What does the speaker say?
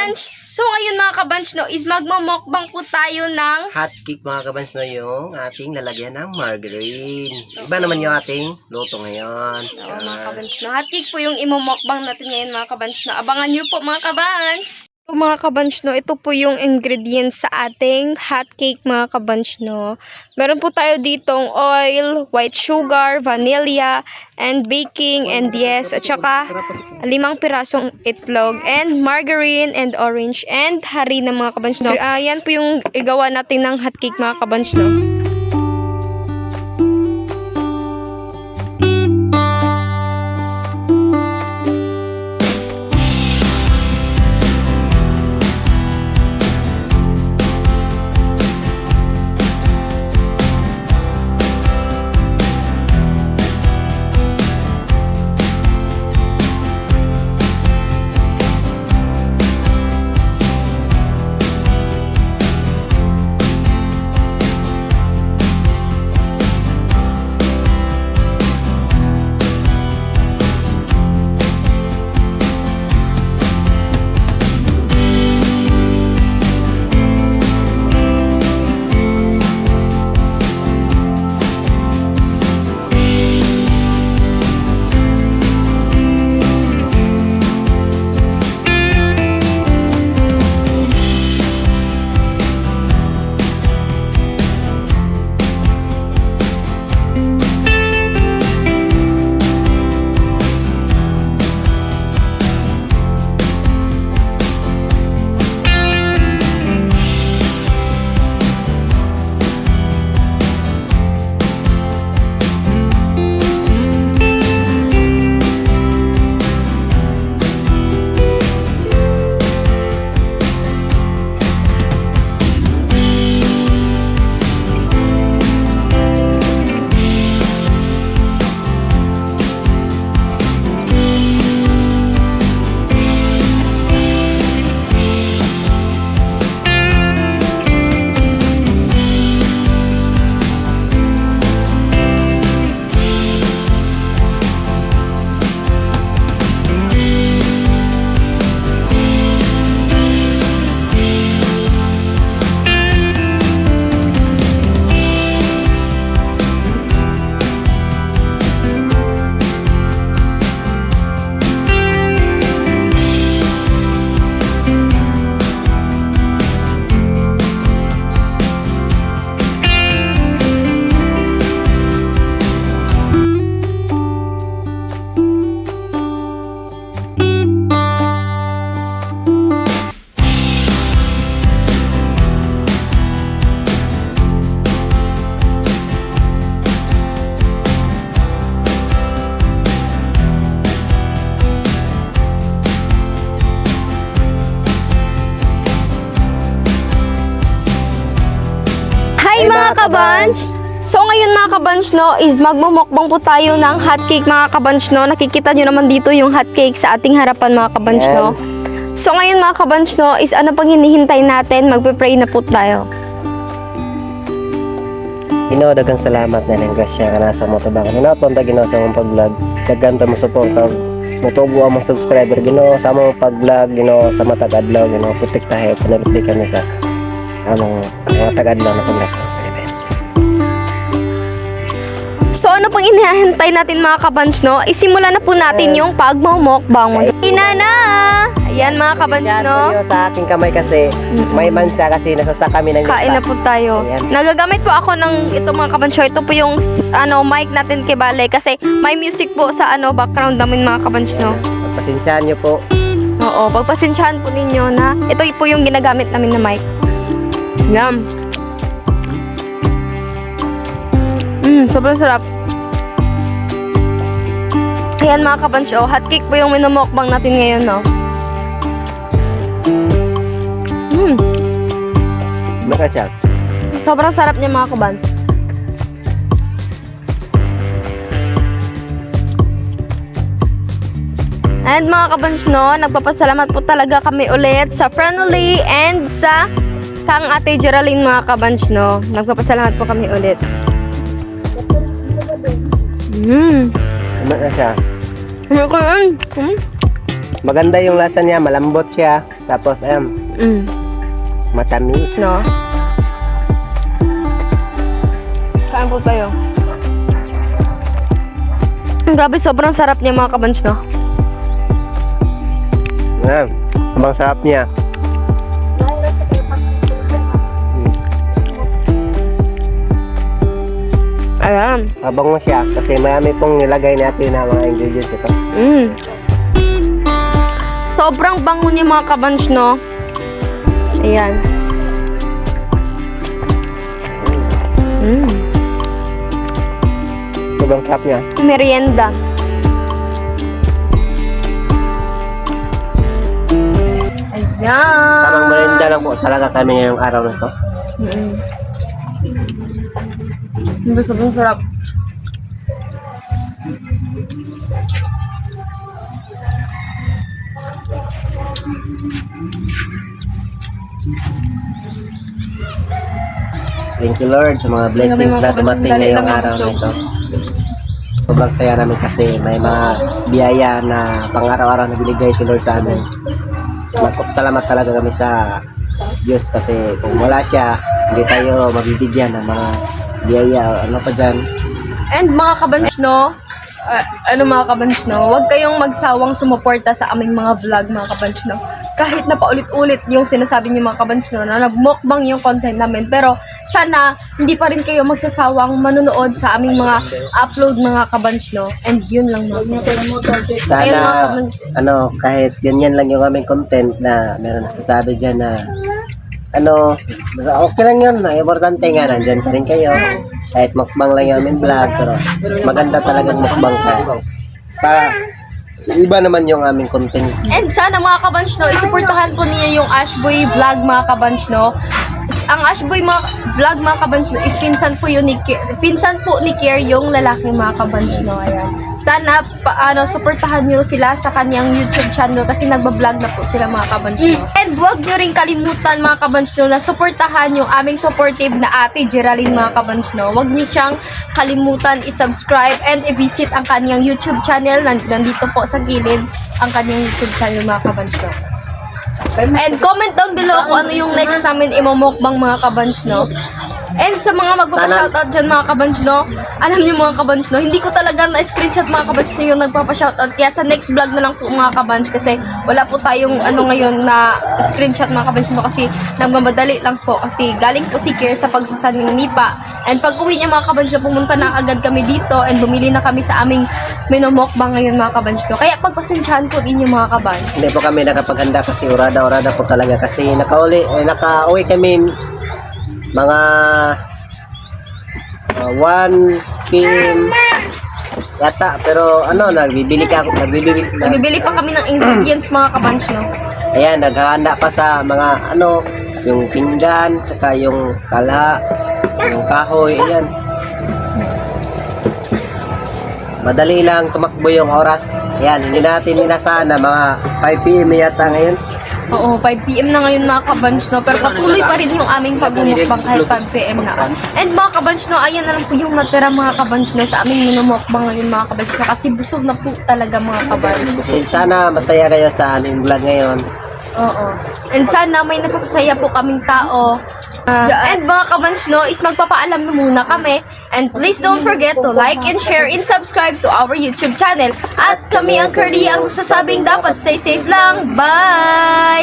kabanch! So ngayon mga kabanch no, is magmamukbang po tayo ng Hot cake mga kabans na yung ating lalagyan ng margarine. Iba naman yung ating luto ngayon. Oo, mga kabanch no. Hot cake po yung imumukbang natin ngayon mga kabanch no. Abangan nyo po mga kabanch! So, mga kabanch no, ito po yung ingredients sa ating hot cake mga kabanch no. Meron po tayo ditong oil, white sugar, vanilla, and baking, and yes, at saka 5 pirasong itlog, and margarine, and orange, and harina mga kabanch no. Yan po yung igawa natin ng hot cake mga kabanch no. Hi mga kabanch! So ngayon mga kabanch no, is magmumukbang po tayo ng hot cake mga kabanch no. Nakikita nyo naman dito yung hot cake sa ating harapan mga kabanch no. So ngayon mga kabanch no, is ano pang hinihintay natin? Magpe-pray na po tayo. Ginoo, daghang salamat na ng grasya ka nasa mo tabang. Hinaton ta Ginoo sa mong pag-vlog. Daghan ta mo suporta. Motubo ang mga subscriber Ginoo sa mong pag-vlog Ginoo sa matag adlaw Ginoo. Putik tayo panalipdi kami sa anong mga taga-adlaw na pag-vlog. So ano pang inihintay natin mga kabanch no? Isimulan na po natin yung pagmumukbang. Ina na! Ayan mga kabanch no. Yan sa aking kamay kasi may mansa kasi nasasa kami ng Kain na po tayo. Ayan. Nagagamit po ako ng ito mga kabancho. Ito po yung mic natin kay Bale kasi may music po sa background namin mga kabancho no. Pagpasensyahan niyo po. Oo, pagpasensyahan po ninyo na ito po yung ginagamit namin na mic. Yum. Sobrang sarap. Ayan mga kabancho, hot cake po yung minumukbang natin ngayon no. Makasyak. Sobrang sarap niya mga kabancho. And mga kabanch, no, nagpapasalamat po talaga kami ulit sa Friendly and sa Kang Ate Geraldine mga kabanch, no. Nagpapasalamat po kami ulit. Ano na siya? Maganda yung lasa niya, malambot siya. Tapos, matamis. No? Kain po tayo. Grabe, sobrang sarap niya mga kabans, no? Ayan, abang sarap niya. Ayan. Abang mo siya kasi marami pong nilagay natin na mga ingredients ito. Sobrang bango niya mga kabans, no? Ayan. Sobrang sarap niya. Merienda. Ayan. Tamang merienda lang po talaga kami ngayong araw na ito. Sobrang sarap. Thank you Lord sa mga blessings na dumating ngayong araw na ito. Sobrang saya namin kasi may mga biyaya na pang-araw-araw na binigay si Lord sa amin. Salamat talaga kami sa Diyos kasi kung wala siya, hindi tayo mabibigyan ng mga biyaya o ano pa dyan. And mga kabans, no? Mga kabans, no? Huwag kayong magsawang sumuporta sa aming mga vlog, mga kabans, no? Kahit na paulit-ulit yung sinasabi niyo mga kabans, no? Na nagmukbang yung content namin. Pero sana hindi pa rin kayo magsasawang manonood sa aming mga upload, mga kabans, no? And yun lang, mga kabans. Ayun, mga kabans. Sana, kahit ganyan lang yung aming content na meron nasasabi dyan na okay lang yun. Ang importante nga, nandyan pa rin kayo. Kahit mukbang lang yung aming vlog, pero maganda talagang mukbang ka. Para iba naman yung aming content. And sana mga kabans, no, isuportahan po niyo yung Ashboy vlog, mga kabans, no. Ang Ashboy vlog, mga kabans, no, is pinsan po ni Kier, yung lalaki, mga kabans, no. Ayan. Sana suportahan niyo sila sa kanyang YouTube channel kasi nagba-vlog na po sila, mga kabans, no. And huwag niyo rin kalimutan, mga kabans, no, na suportahan yung aming supportive na ate Geraldine, mga kabans, no. Huwag niyo siyang kalimutan i-subscribe and i-visit ang kanyang YouTube channel. Nandito po sa gilid ang kanyang YouTube channel, mga kabans, no. And comment down below kung ano yung next namin imomokbang, mga kabans, no. And sa mga magpapa-shoutout dyan, mga kabans, no, alam niyo mga kabans, no, hindi ko talaga na-screenshot, mga kabans, no, yung nagpapa-shoutout. Kaya sa next vlog na lang po, mga kabans, kasi wala po tayong ngayon na screenshot, mga kabans, no, kasi nagmamadali lang po kasi galing po si Kier sa pagsasaning nipa. And pag uwi niya, mga kabans, no, pumunta na agad kami dito and bumili na kami sa aming minomokbang ngayon, mga kabans, no. Kaya pagpasensyahan po ninyo, mga kabans. Hindi po kami nakapaghanda kasi urada po talaga kasi nakauwi kami mga 1 PM yata, pero nagbibili Nagbibili pa kami ng ingredients, mga kabans, no. Ayan, naghahanda pa sa mga yung pinggan, saka yung kalha, yung kahoy, ayan. Madali lang tumakbo yung oras. Ayan, hindi natin inasahan na mga 5 PM yata ngayon. Oo, 5 PM na ngayon, mga kabans, no. Pero patuloy pa rin yung aming pagmumukbang kahit 5 PM na. And mga kabans, no, ayan na lang po yung natira, mga kabans, no, sa aming minumukbang ngayon, mga kabans, no, kasi busog na po talaga, mga kabans. Sana masaya kayo sa aming vlog ngayon. Oo. And sana may napasaya po kaming tao. And mga kabans, no, is magpapaalam na muna kami. And please don't forget to like and share and subscribe to our YouTube channel. At kami ang Curly ang sasabing dapat stay safe lang. Bye!